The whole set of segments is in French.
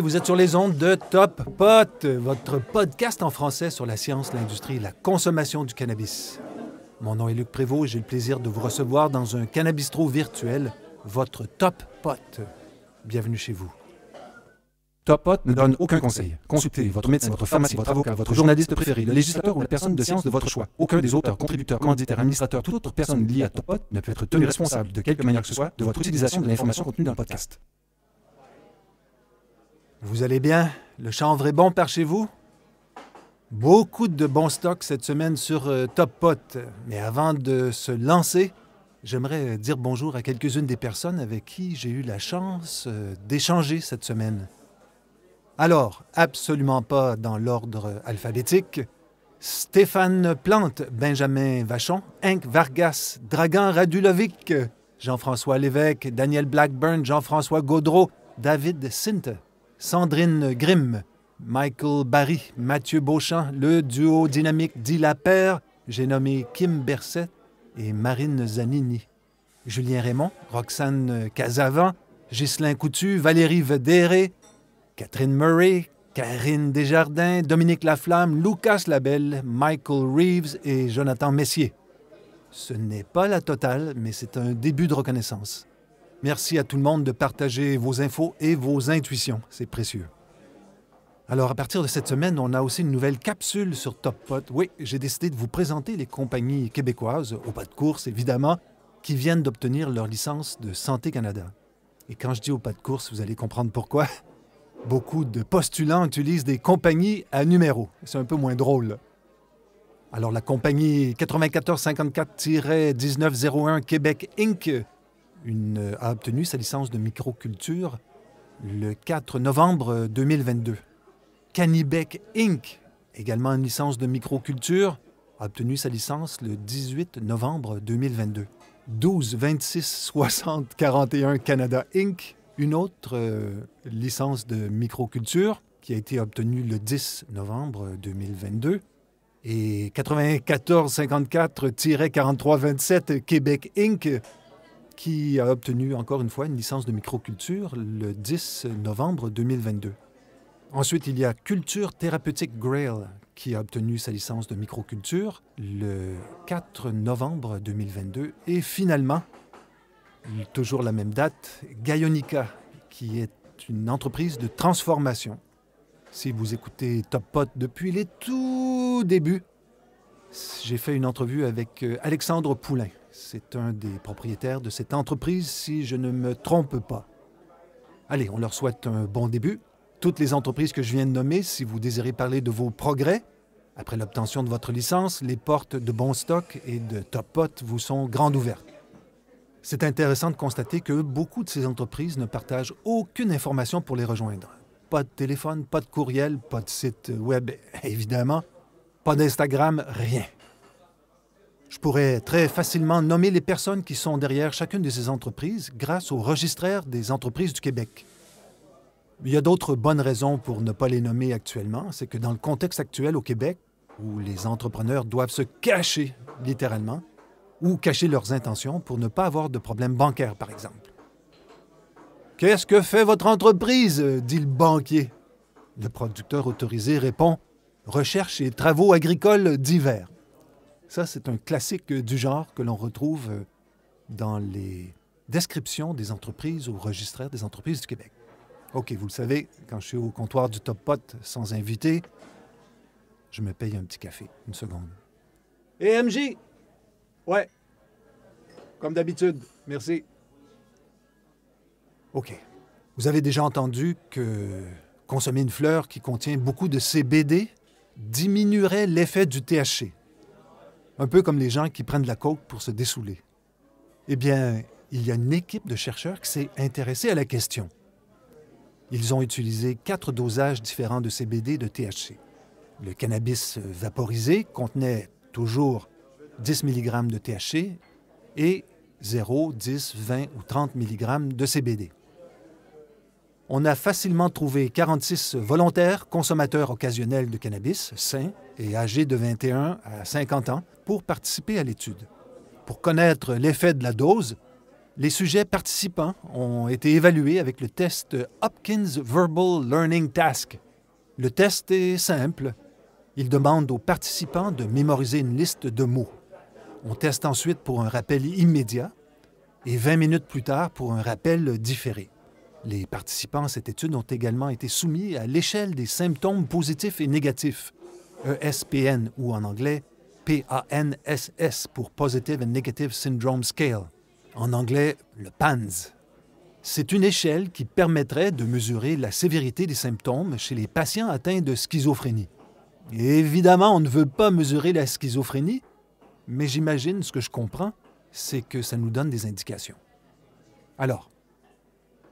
Oui, vous êtes sur les ondes de Top Pot, votre podcast en français sur la science, l'industrie et la consommation du cannabis. Mon nom est Luc Prévost et j'ai le plaisir de vous recevoir dans un cannabistro virtuel, votre Top Pot. Bienvenue chez vous. Top Pot ne donne aucun conseil. Consultez votre médecin, votre pharmacien, votre avocat, votre journaliste préféré, le législateur ou la personne de science de votre choix. Aucun des auteurs, contributeurs, commanditaires, administrateurs, toute autre personne liée à Top Pot ne peut être tenu responsable de quelque manière que ce soit de votre utilisation de l'information contenue dans le podcast. Vous allez bien? Le chanvre est bon par chez vous? Beaucoup de bons stocks cette semaine sur Top Pot. Mais avant de se lancer, j'aimerais dire bonjour à quelques-unes des personnes avec qui j'ai eu la chance d'échanger cette semaine. Alors, absolument pas dans l'ordre alphabétique, Stéphane Plante, Benjamin Vachon, Henk Vargas, Dragan Radulovic, Jean-François Lévesque, Daniel Blackburn, Jean-François Gaudreau, David Sinte, Sandrine Grimm, Michael Barry, Mathieu Beauchamp, le duo dynamique dit Lapère, j'ai nommé Kim Berset et Marine Zanini, Julien Raymond, Roxane Casavan, Ghislain Coutu, Valérie Vedéré, Catherine Murray, Karine Desjardins, Dominique Laflamme, Lucas Labelle, Michael Reeves et Jonathan Messier. Ce n'est pas la totale, mais c'est un début de reconnaissance. Merci à tout le monde de partager vos infos et vos intuitions. C'est précieux. Alors, à partir de cette semaine, on a aussi une nouvelle capsule sur Top Pot. Oui, j'ai décidé de vous présenter les compagnies québécoises, au pas de course évidemment, qui viennent d'obtenir leur licence de Santé Canada. Et quand je dis au pas de course, vous allez comprendre pourquoi. Beaucoup de postulants utilisent des compagnies à numéro. C'est un peu moins drôle. Alors, la compagnie 9454-1901 Québec Inc. A obtenu sa licence de microculture le 4 novembre 2022. Cannibec Inc., également une licence de microculture, a obtenu sa licence le 18 novembre 2022. 12-26-60-41 Canada Inc., une autre licence de microculture qui a été obtenue le 10 novembre 2022. Et 9454-4327 Québec Inc., qui a obtenu encore une fois une licence de microculture le 10 novembre 2022. Ensuite, il y a Culture Thérapeutique Grail, qui a obtenu sa licence de microculture le 4 novembre 2022. Et finalement, toujours la même date, Gaionica, qui est une entreprise de transformation. Si vous écoutez Top Pot depuis les tout débuts, j'ai fait une entrevue avec Alexandre Poulain. C'est un des propriétaires de cette entreprise, si je ne me trompe pas. Allez, on leur souhaite un bon début. Toutes les entreprises que je viens de nommer, si vous désirez parler de vos progrès, après l'obtention de votre licence, les portes de Bon Stock et de Top Pot vous sont grandes ouvertes. C'est intéressant de constater que beaucoup de ces entreprises ne partagent aucune information pour les rejoindre. Pas de téléphone, pas de courriel, pas de site web, évidemment, pas d'Instagram, rien. Je pourrais très facilement nommer les personnes qui sont derrière chacune de ces entreprises grâce au registraire des entreprises du Québec. Il y a d'autres bonnes raisons pour ne pas les nommer actuellement. C'est que dans le contexte actuel au Québec, où les entrepreneurs doivent se cacher, littéralement, ou cacher leurs intentions pour ne pas avoir de problème bancaire, par exemple. « Qu'est-ce que fait votre entreprise? » dit le banquier. Le producteur autorisé répond « Recherche et travaux agricoles divers. » Ça, c'est un classique du genre que l'on retrouve dans les descriptions des entreprises ou registraires des entreprises du Québec. OK, vous le savez, quand je suis au comptoir du Top Pot sans invité, je me paye un petit café. Une seconde. Et MJ? Ouais. Comme d'habitude. Merci. OK. Vous avez déjà entendu que consommer une fleur qui contient beaucoup de CBD diminuerait l'effet du THC. Un peu comme les gens qui prennent de la coke pour se dessouler. Eh bien, il y a une équipe de chercheurs qui s'est intéressée à la question. Ils ont utilisé 4 dosages différents de CBD et de THC. Le cannabis vaporisé contenait toujours 10 mg de THC et 0, 10, 20 ou 30 mg de CBD. On a facilement trouvé 46 volontaires consommateurs occasionnels de cannabis, sains et âgés de 21 à 50 ans, pour participer à l'étude. Pour connaître l'effet de la dose, Les sujets participants ont été évalués avec le test Hopkins Verbal Learning Task. Le test est simple. Il demande aux participants de mémoriser une liste de mots. On teste ensuite pour un rappel immédiat et 20 minutes plus tard pour un rappel différé. Les participants à cette étude ont également été soumis à l'échelle des symptômes positifs et négatifs, ESPN ou en anglais PANSS pour Positive and Negative Syndrome Scale, en anglais le PANS. C'est une échelle qui permettrait de mesurer la sévérité des symptômes chez les patients atteints de schizophrénie. Et évidemment, on ne veut pas mesurer la schizophrénie, mais j'imagine, ce que je comprends, c'est que ça nous donne des indications. Alors,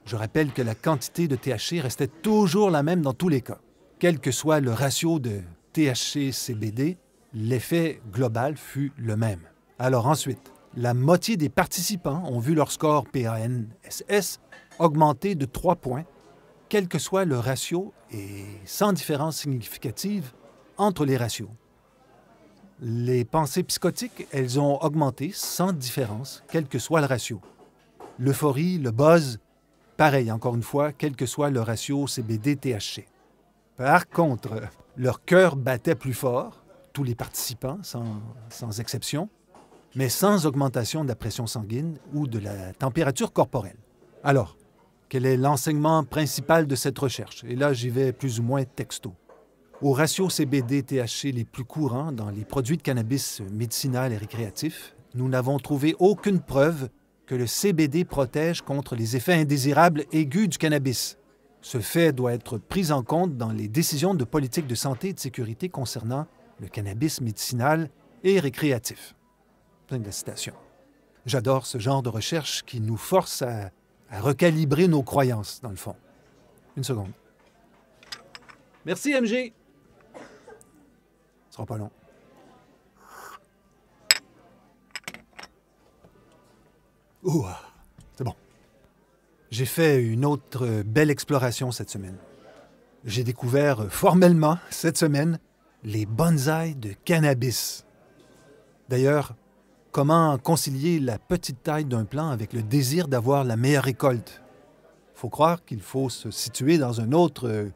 je rappelle que la quantité de THC restait toujours la même dans tous les cas. Quel que soit le ratio de THC-CBD, l'effet global fut le même. Alors ensuite, la moitié des participants ont vu leur score PANSS augmenter de 3 points, quel que soit le ratio et sans différence significative entre les ratios. Les pensées psychotiques, elles ont augmenté sans différence, quel que soit le ratio. L'euphorie, le buzz, pareil, encore une fois, quel que soit le ratio CBD-THC. Par contre, leur cœur battait plus fort, tous les participants, sans exception, mais sans augmentation de la pression sanguine ou de la température corporelle. Alors, quel est l'enseignement principal de cette recherche? Et là, j'y vais plus ou moins texto. Aux ratios CBD-THC les plus courants dans les produits de cannabis médicinal et récréatif, nous n'avons trouvé aucune preuve que le CBD protège contre les effets indésirables aigus du cannabis. Ce fait doit être pris en compte dans les décisions de politique de santé et de sécurité concernant le cannabis médicinal et récréatif. Fin de la citation. J'adore ce genre de recherche qui nous force à recalibrer nos croyances, dans le fond. Une seconde. Merci, MG. Ce sera pas long. Ouh, c'est bon. J'ai fait une autre belle exploration cette semaine. J'ai découvert formellement, cette semaine, les bonsaïs de cannabis. D'ailleurs, comment concilier la petite taille d'un plant avec le désir d'avoir la meilleure récolte? Il faut croire qu'il faut se situer dans un autre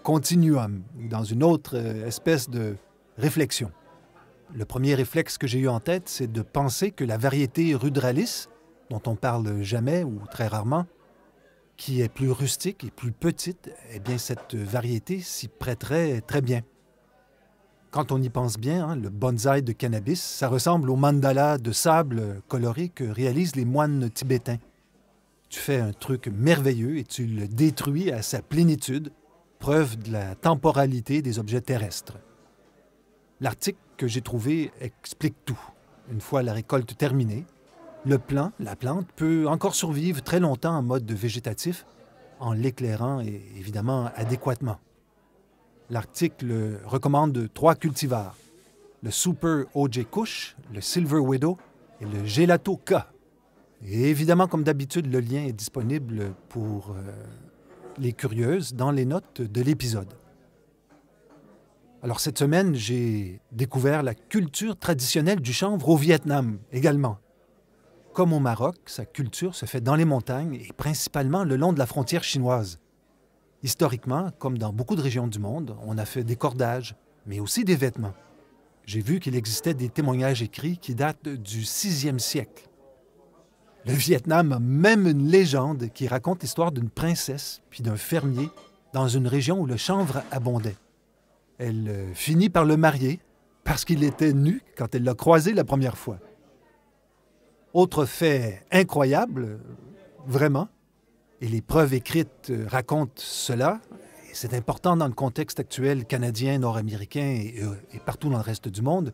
continuum, dans une autre espèce de réflexion. Le premier réflexe que j'ai eu en tête, c'est de penser que la variété rudralis, dont on parle jamais ou très rarement, qui est plus rustique et plus petite, eh bien, cette variété s'y prêterait très bien. Quand on y pense bien, le bonsaï de cannabis, ça ressemble au mandala de sable coloré que réalisent les moines tibétains. Tu fais un truc merveilleux et tu le détruis à sa plénitude, preuve de la temporalité des objets terrestres. L'article que j'ai trouvé explique tout. Une fois la récolte terminée, le plant, la plante, peut encore survivre très longtemps en mode végétatif en l'éclairant et évidemment adéquatement. L'article recommande 3 cultivars, le Super OJ Kush, le Silver Widow et le Gelato K. Et évidemment, comme d'habitude, le lien est disponible pour les curieuses dans les notes de l'épisode. Alors cette semaine, j'ai découvert la culture traditionnelle du chanvre au Vietnam également. Comme au Maroc, sa culture se fait dans les montagnes et principalement le long de la frontière chinoise. Historiquement, comme dans beaucoup de régions du monde, on a fait des cordages, mais aussi des vêtements. J'ai vu qu'il existait des témoignages écrits qui datent du 6e siècle. Le Vietnam a même une légende qui raconte l'histoire d'une princesse puis d'un fermier dans une région où le chanvre abondait. Elle finit par le marier parce qu'il était nu quand elle l'a croisé la première fois. Autre fait incroyable, vraiment, et les preuves écrites racontent cela, et c'est important dans le contexte actuel canadien, nord-américain et partout dans le reste du monde.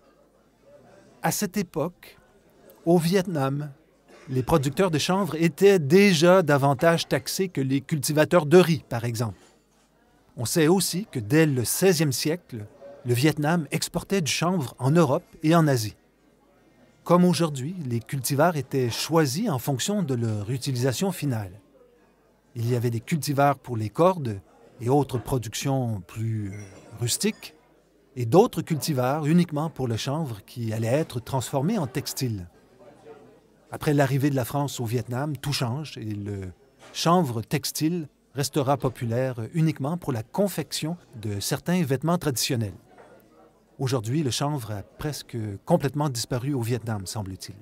À cette époque, au Vietnam, les producteurs de chanvre étaient déjà davantage taxés que les cultivateurs de riz, par exemple. On sait aussi que dès le 16e siècle, le Vietnam exportait du chanvre en Europe et en Asie. Comme aujourd'hui, les cultivars étaient choisis en fonction de leur utilisation finale. Il y avait des cultivars pour les cordes et autres productions plus rustiques, et d'autres cultivars uniquement pour le chanvre qui allait être transformé en textile. Après l'arrivée de la France au Vietnam, tout change et le chanvre textile restera populaire uniquement pour la confection de certains vêtements traditionnels. Aujourd'hui, le chanvre a presque complètement disparu au Vietnam, semble-t-il.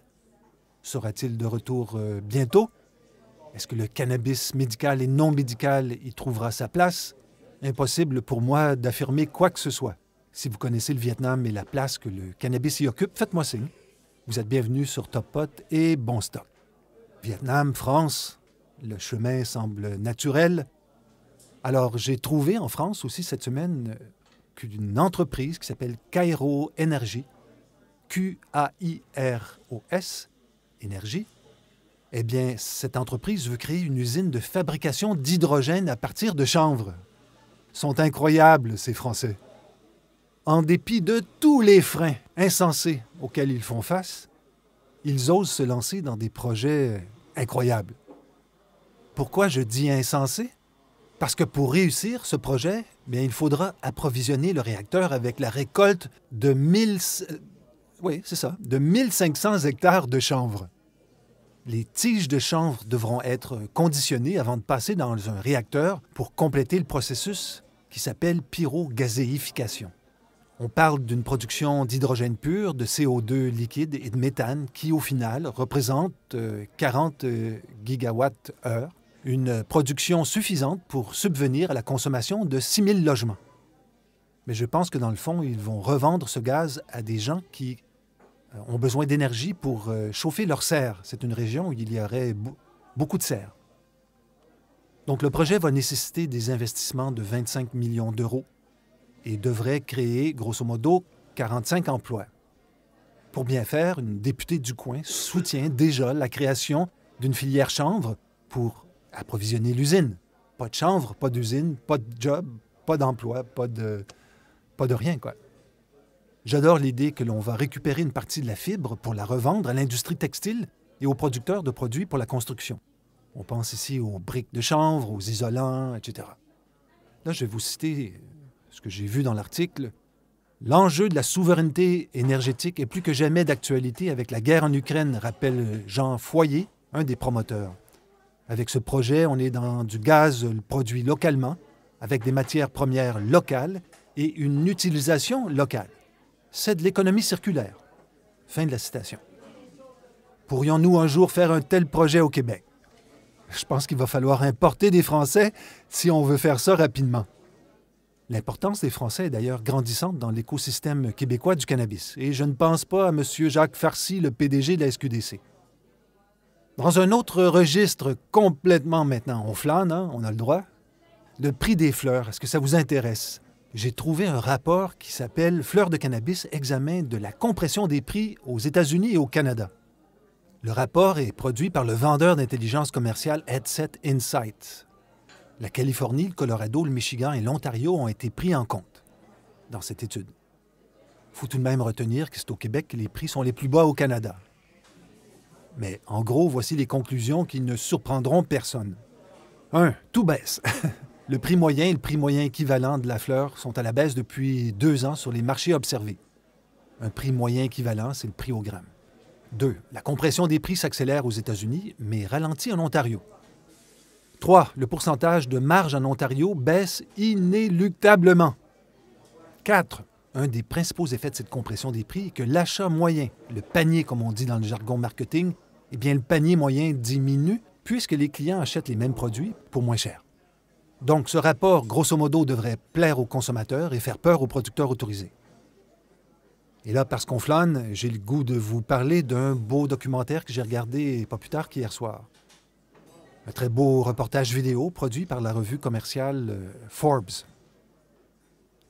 Sera-t-il de retour bientôt? Est-ce que le cannabis médical et non médical y trouvera sa place? Impossible pour moi d'affirmer quoi que ce soit. Si vous connaissez le Vietnam et la place que le cannabis y occupe, faites-moi signe. Vous êtes bienvenus sur Top Pot et bon stock. Vietnam, France, le chemin semble naturel. Alors, j'ai trouvé en France aussi cette semaine qu'une entreprise qui s'appelle Cairo Energy, Q-A-I-R-O-S, Énergie. Eh bien, cette entreprise veut créer une usine de fabrication d'hydrogène à partir de chanvre. Ils sont incroyables, ces Français. En dépit de tous les freins insensés auxquels ils font face, ils osent se lancer dans des projets incroyables. Pourquoi je dis insensé? Parce que pour réussir ce projet, bien, il faudra approvisionner le réacteur avec la récolte de 1500 hectares de chanvre. Les tiges de chanvre devront être conditionnées avant de passer dans un réacteur pour compléter le processus qui s'appelle pyrogazéification. On parle d'une production d'hydrogène pur, de CO2 liquide et de méthane qui, au final, représente 40 gigawatts-heure, une production suffisante pour subvenir à la consommation de 6000 logements. Mais je pense que, dans le fond, ils vont revendre ce gaz à des gens qui ont besoin d'énergie pour chauffer leurs serres. C'est une région où il y aurait beaucoup de serres. Donc, le projet va nécessiter des investissements de 25 millions d'euros et devrait créer, grosso modo, 45 emplois. Pour bien faire, une députée du coin soutient déjà la création d'une filière chanvre pour approvisionner l'usine. Pas de chanvre, pas d'usine, pas de job, pas d'emploi, pas de rien, quoi. J'adore l'idée que l'on va récupérer une partie de la fibre pour la revendre à l'industrie textile et aux producteurs de produits pour la construction. On pense ici aux briques de chanvre, aux isolants, etc. Là, je vais vous citer ce que j'ai vu dans l'article. L'enjeu de la souveraineté énergétique est plus que jamais d'actualité avec la guerre en Ukraine, rappelle Jean Foyer, un des promoteurs. Avec ce projet, on est dans du gaz produit localement, avec des matières premières locales et une utilisation locale. C'est de l'économie circulaire. Fin de la citation. Pourrions-nous un jour faire un tel projet au Québec? Je pense qu'il va falloir importer des Français si on veut faire ça rapidement. L'importance des Français est d'ailleurs grandissante dans l'écosystème québécois du cannabis. Et je ne pense pas à M. Jacques Farcy, le PDG de la SQDC. Dans un autre registre complètement maintenant, on flâne, hein, on a le droit. Le prix des fleurs, est-ce que ça vous intéresse? J'ai trouvé un rapport qui s'appelle « Fleurs de cannabis, examen de la compression des prix aux États-Unis et au Canada ». Le rapport est produit par le vendeur d'intelligence commerciale Headset Insights. La Californie, le Colorado, le Michigan et l'Ontario ont été pris en compte dans cette étude. Il faut tout de même retenir que c'est au Québec que les prix sont les plus bas au Canada. Mais en gros, voici les conclusions qui ne surprendront personne. 1. Tout baisse. Le prix moyen et le prix moyen équivalent de la fleur sont à la baisse depuis 2 ans sur les marchés observés. Un prix moyen équivalent, c'est le prix au gramme. 2. La compression des prix s'accélère aux États-Unis, mais ralentit en Ontario. 3. Le pourcentage de marge en Ontario baisse inéluctablement. 4. Un des principaux effets de cette compression des prix est que l'achat moyen, le panier comme on dit dans le jargon marketing, eh bien le panier moyen diminue puisque les clients achètent les mêmes produits pour moins cher. Donc ce rapport, grosso modo, devrait plaire aux consommateurs et faire peur aux producteurs autorisés. Et là, parce qu'on flâne, j'ai le goût de vous parler d'un beau documentaire que j'ai regardé pas plus tard qu'hier soir. Un très beau reportage vidéo produit par la revue commerciale Forbes.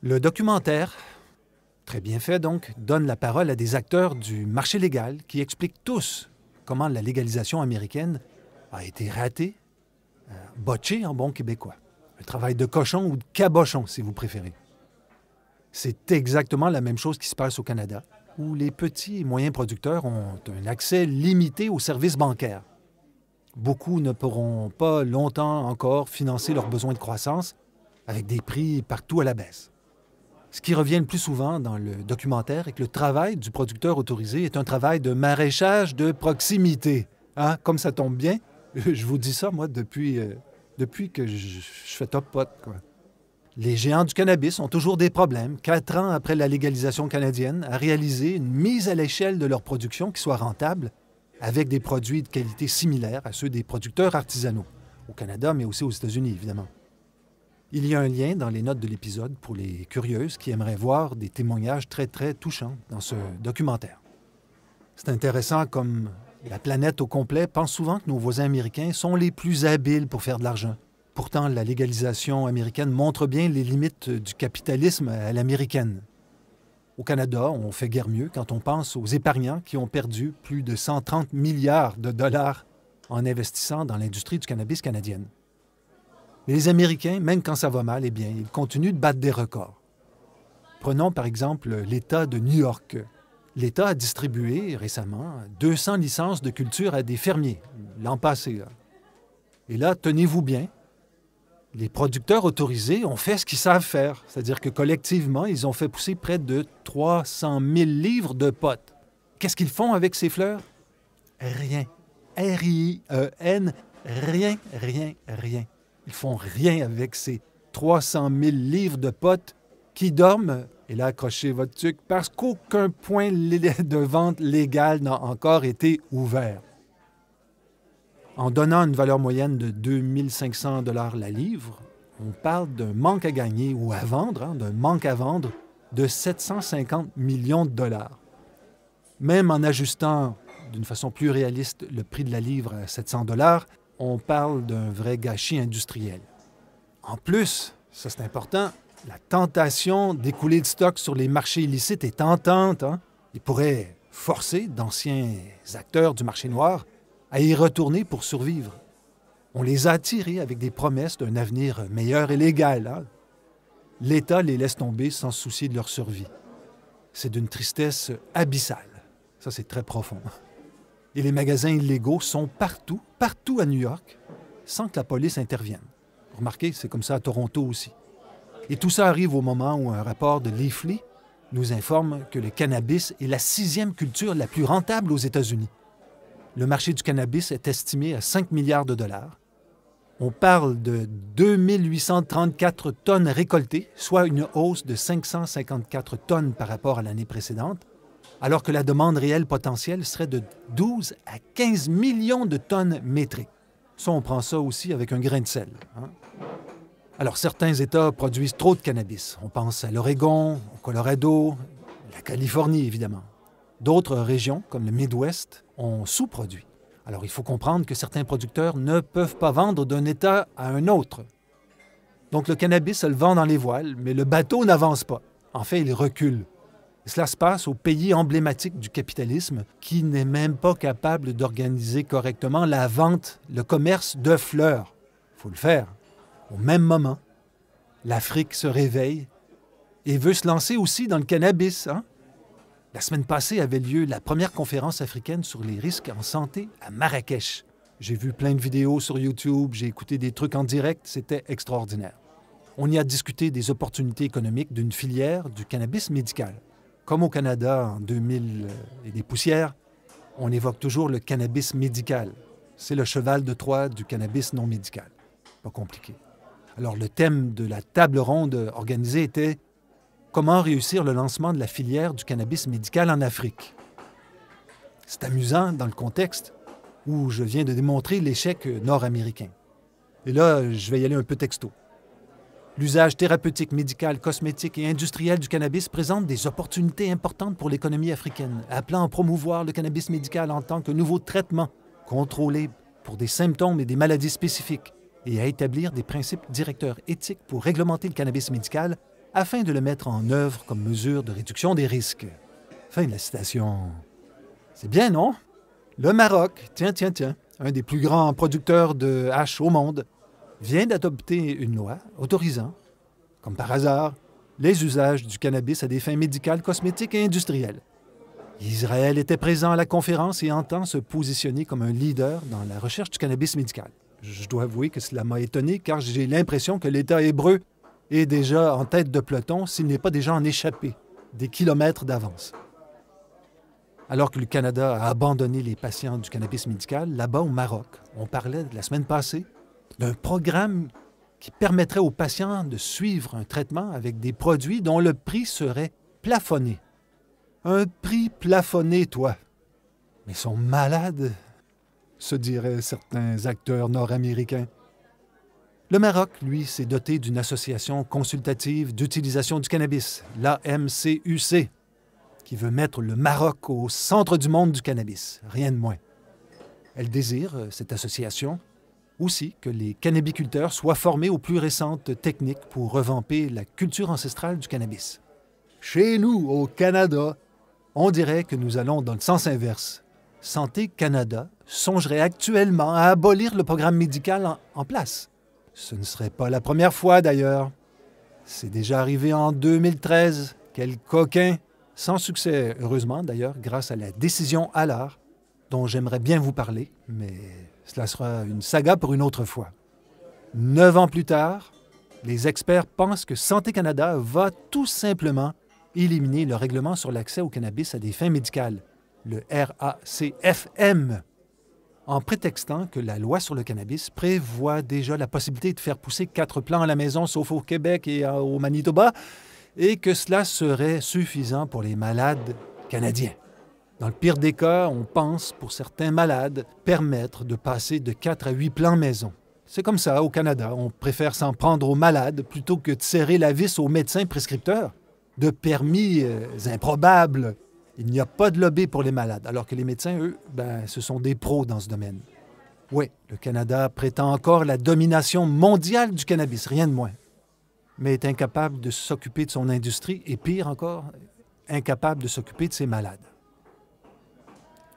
Le documentaire, très bien fait donc, donne la parole à des acteurs du marché légal qui expliquent tous comment la légalisation américaine a été ratée, botchée en bon québécois. Un travail de cochon ou de cabochon, si vous préférez. C'est exactement la même chose qui se passe au Canada, où les petits et moyens producteurs ont un accès limité aux services bancaires. Beaucoup ne pourront pas longtemps encore financer leurs besoins de croissance avec des prix partout à la baisse. Ce qui revient le plus souvent dans le documentaire est que le travail du producteur autorisé est un travail de maraîchage de proximité. Hein? Comme ça tombe bien, je vous dis ça, moi, depuis que je fais Top Pot, quoi. Les géants du cannabis ont toujours des problèmes, 4 ans après la légalisation canadienne, à réaliser une mise à l'échelle de leur production qui soit rentable, avec des produits de qualité similaire à ceux des producteurs artisanaux, au Canada, mais aussi aux États-Unis, évidemment. Il y a un lien dans les notes de l'épisode pour les curieuses qui aimeraient voir des témoignages très, très touchants dans ce documentaire. C'est intéressant comme la planète au complet pense souvent que nos voisins américains sont les plus habiles pour faire de l'argent. Pourtant, la légalisation américaine montre bien les limites du capitalisme à l'américaine. Au Canada, on fait guère mieux quand on pense aux épargnants qui ont perdu plus de 130 milliards de dollars en investissant dans l'industrie du cannabis canadienne. Mais les Américains, même quand ça va mal, eh bien, ils continuent de battre des records. Prenons par exemple l'État de New York. L'État a distribué récemment 200 licences de culture à des fermiers, l'an passé. Là. Et là, tenez-vous bien, les producteurs autorisés ont fait ce qu'ils savent faire, c'est-à-dire que collectivement, ils ont fait pousser près de 300 000 livres de potes. Qu'est-ce qu'ils font avec ces fleurs? Rien. R-I-E-N, rien, rien, rien. Ils font rien avec ces 300 000 livres de potes qui dorment, et là, accrochez votre tuque, parce qu'aucun point de vente légal n'a encore été ouvert. En donnant une valeur moyenne de 2 500 $ la livre, on parle d'un manque à gagner ou à vendre, d'un manque à vendre de 750 millions de dollars. Même en ajustant d'une façon plus réaliste le prix de la livre à 700 $, on parle d'un vrai gâchis industriel. En plus, ça c'est important, la tentation d'écouler le stock sur les marchés illicites est tentante. Hein? Il pourrait forcer d'anciens acteurs du marché noir à y retourner pour survivre. On les a attirés avec des promesses d'un avenir meilleur et légal. Hein? L'État les laisse tomber sans se soucier de leur survie. C'est d'une tristesse abyssale. Ça, c'est très profond. Et les magasins illégaux sont partout, partout à New York, sans que la police intervienne. Remarquez, c'est comme ça à Toronto aussi. Et tout ça arrive au moment où un rapport de Leafly nous informe que le cannabis est la 6e culture la plus rentable aux États-Unis. Le marché du cannabis est estimé à 5 milliards de dollars. On parle de 2834 tonnes récoltées, soit une hausse de 554 tonnes par rapport à l'année précédente, alors que la demande réelle potentielle serait de 12 à 15 millions de tonnes métriques. Ça, on prend ça aussi avec un grain de sel. Hein? Alors, certains États produisent trop de cannabis. On pense à l'Oregon, au Colorado, la Californie, évidemment. D'autres régions, comme le Midwest, ont sous-produit. Alors, il faut comprendre que certains producteurs ne peuvent pas vendre d'un État à un autre. Donc, le cannabis se le vend dans les voiles, mais le bateau n'avance pas. En fait, il recule. Et cela se passe au pays emblématique du capitalisme qui n'est même pas capable d'organiser correctement la vente, le commerce de fleurs. Il faut le faire. Au même moment, l'Afrique se réveille et veut se lancer aussi dans le cannabis. Hein? La semaine passée avait lieu la première conférence africaine sur les risques en santé à Marrakech. J'ai vu plein de vidéos sur YouTube, j'ai écouté des trucs en direct, c'était extraordinaire. On y a discuté des opportunités économiques d'une filière du cannabis médical. Comme au Canada en 2000 et des poussières, on évoque toujours le cannabis médical. C'est le cheval de Troie du cannabis non médical. Pas compliqué. Alors, le thème de la table ronde organisée était « Comment réussir le lancement de la filière du cannabis médical en Afrique ?» C'est amusant dans le contexte où je viens de démontrer l'échec nord-américain. Et là, je vais y aller un peu texto. L'usage thérapeutique, médical, cosmétique et industriel du cannabis présente des opportunités importantes pour l'économie africaine, appelant à promouvoir le cannabis médical en tant que nouveau traitement contrôlé pour des symptômes et des maladies spécifiques, et à établir des principes directeurs éthiques pour réglementer le cannabis médical afin de le mettre en œuvre comme mesure de réduction des risques. Fin de la citation. C'est bien, non? Le Maroc, tiens, un des plus grands producteurs de hash au monde, vient d'adopter une loi autorisant, comme par hasard, les usages du cannabis à des fins médicales, cosmétiques et industrielles. Israël était présent à la conférence et entend se positionner comme un leader dans la recherche du cannabis médical. Je dois avouer que cela m'a étonné car j'ai l'impression que l'État hébreu est déjà en tête de peloton s'il n'est pas déjà en échappé, des kilomètres d'avance. Alors que le Canada a abandonné les patients du cannabis médical, là-bas au Maroc, on parlait la semaine passée d'un programme qui permettrait aux patients de suivre un traitement avec des produits dont le prix serait plafonné. Un prix plafonné, toi. Mais ils sont malades, se diraient certains acteurs nord-américains. Le Maroc, lui, s'est doté d'une association consultative d'utilisation du cannabis, l'AMCUC, qui veut mettre le Maroc au centre du monde du cannabis, rien de moins. Elle désire, cette association, aussi que les cannabiculteurs soient formés aux plus récentes techniques pour revamper la culture ancestrale du cannabis. Chez nous, au Canada, on dirait que nous allons dans le sens inverse. Santé Canada songerait actuellement à abolir le programme médical en place. Ce ne serait pas la première fois, d'ailleurs. C'est déjà arrivé en 2013. Quel coquin! Sans succès, heureusement, d'ailleurs, grâce à la décision Allard, dont j'aimerais bien vous parler, mais cela sera une saga pour une autre fois. 9 ans plus tard, les experts pensent que Santé Canada va tout simplement éliminer le règlement sur l'accès au cannabis à des fins médicales, le RACFM, en prétextant que la loi sur le cannabis prévoit déjà la possibilité de faire pousser 4 plants à la maison, sauf au Québec et au Manitoba, et que cela serait suffisant pour les malades canadiens. Dans le pire des cas, on pense, pour certains malades, permettre de passer de 4 à 8 plants maison. C'est comme ça, au Canada, on préfère s'en prendre aux malades plutôt que de serrer la vis aux médecins prescripteurs. De permis improbables. Il n'y a pas de lobby pour les malades, alors que les médecins, eux, ce sont des pros dans ce domaine. Oui, le Canada prétend encore la domination mondiale du cannabis, rien de moins, mais est incapable de s'occuper de son industrie et, pire encore, incapable de s'occuper de ses malades.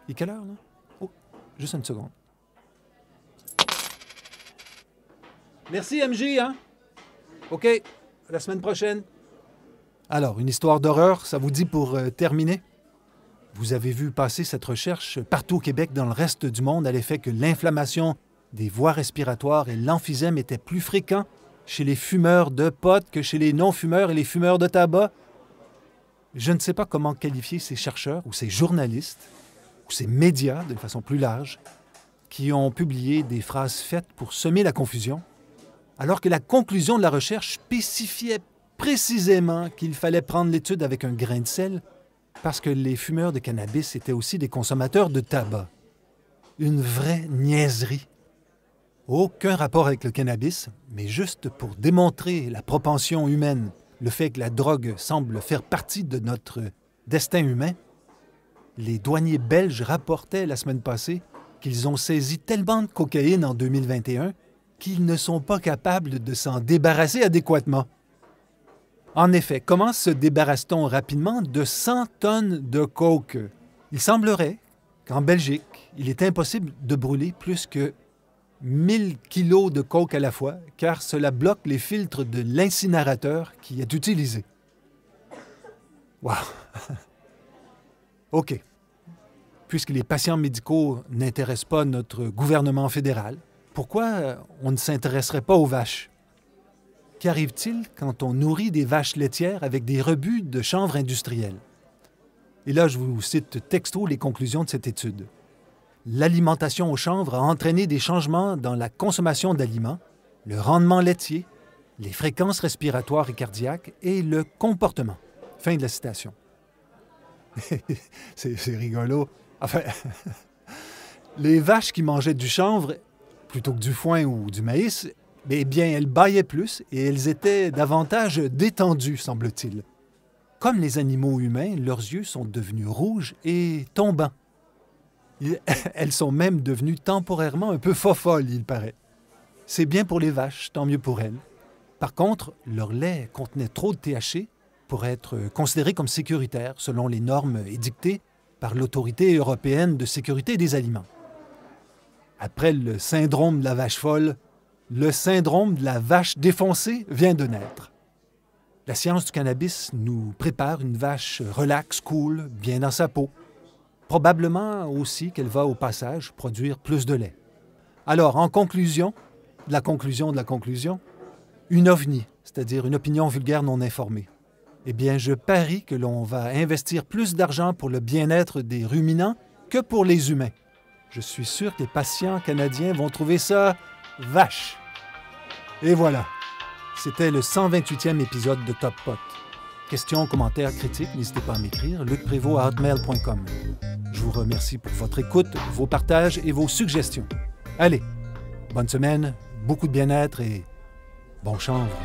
Il est quelle heure, là? Oh, juste une seconde. Merci, MJ, hein? OK, à la semaine prochaine. Alors, une histoire d'horreur, ça vous dit pour terminer? Vous avez vu passer cette recherche partout au Québec, dans le reste du monde, à l'effet que l'inflammation des voies respiratoires et l'emphysème étaient plus fréquents chez les fumeurs de pot que chez les non-fumeurs et les fumeurs de tabac. Je ne sais pas comment qualifier ces chercheurs ou ces journalistes ou ces médias, d'une façon plus large, qui ont publié des phrases faites pour semer la confusion, alors que la conclusion de la recherche spécifiait précisément qu'il fallait prendre l'étude avec un grain de sel parce que les fumeurs de cannabis étaient aussi des consommateurs de tabac. Une vraie niaiserie. Aucun rapport avec le cannabis, mais juste pour démontrer la propension humaine, le fait que la drogue semble faire partie de notre destin humain, les douaniers belges rapportaient la semaine passée qu'ils ont saisi tellement de cocaïne en 2021 qu'ils ne sont pas capables de s'en débarrasser adéquatement. En effet, comment se débarrasse-t-on rapidement de 100 tonnes de coke? Il semblerait qu'en Belgique, il est impossible de brûler plus que 1000 kilos de coke à la fois, car cela bloque les filtres de l'incinérateur qui est utilisé. Wow! OK. Puisque les patients médicaux n'intéressent pas notre gouvernement fédéral, pourquoi on ne s'intéresserait pas aux vaches? Qu'arrive-t-il quand on nourrit des vaches laitières avec des rebuts de chanvre industriel? Et là, je vous cite texto les conclusions de cette étude. L'alimentation au chanvre a entraîné des changements dans la consommation d'aliments, le rendement laitier, les fréquences respiratoires et cardiaques et le comportement. Fin de la citation. C'est rigolo. Enfin, les vaches qui mangeaient du chanvre plutôt que du foin ou du maïs, eh bien, elles bâillaient plus et elles étaient davantage détendues, semble-t-il. Comme les animaux humains, leurs yeux sont devenus rouges et tombants. Elles sont même devenues temporairement un peu fofolles, il paraît. C'est bien pour les vaches, tant mieux pour elles. Par contre, leur lait contenait trop de THC pour être considéré comme sécuritaire, selon les normes édictées par l'Autorité européenne de sécurité des aliments. Après le syndrome de la vache folle, le syndrome de la vache défoncée vient de naître. La science du cannabis nous prépare une vache relax, cool, bien dans sa peau. Probablement aussi qu'elle va au passage produire plus de lait. Alors, en conclusion, de la conclusion, Une ovni, c'est-à-dire une opinion vulgaire non informée. Eh bien, je parie que l'on va investir plus d'argent pour le bien-être des ruminants que pour les humains. Je suis sûr que les patients canadiens vont trouver ça vache. Et voilà, c'était le 128e épisode de Top Pot. Questions, commentaires, critiques, n'hésitez pas à m'écrire, lucprévost@hotmail.com. Je vous remercie pour votre écoute, vos partages et vos suggestions. Allez, bonne semaine, beaucoup de bien-être et bon chanvre.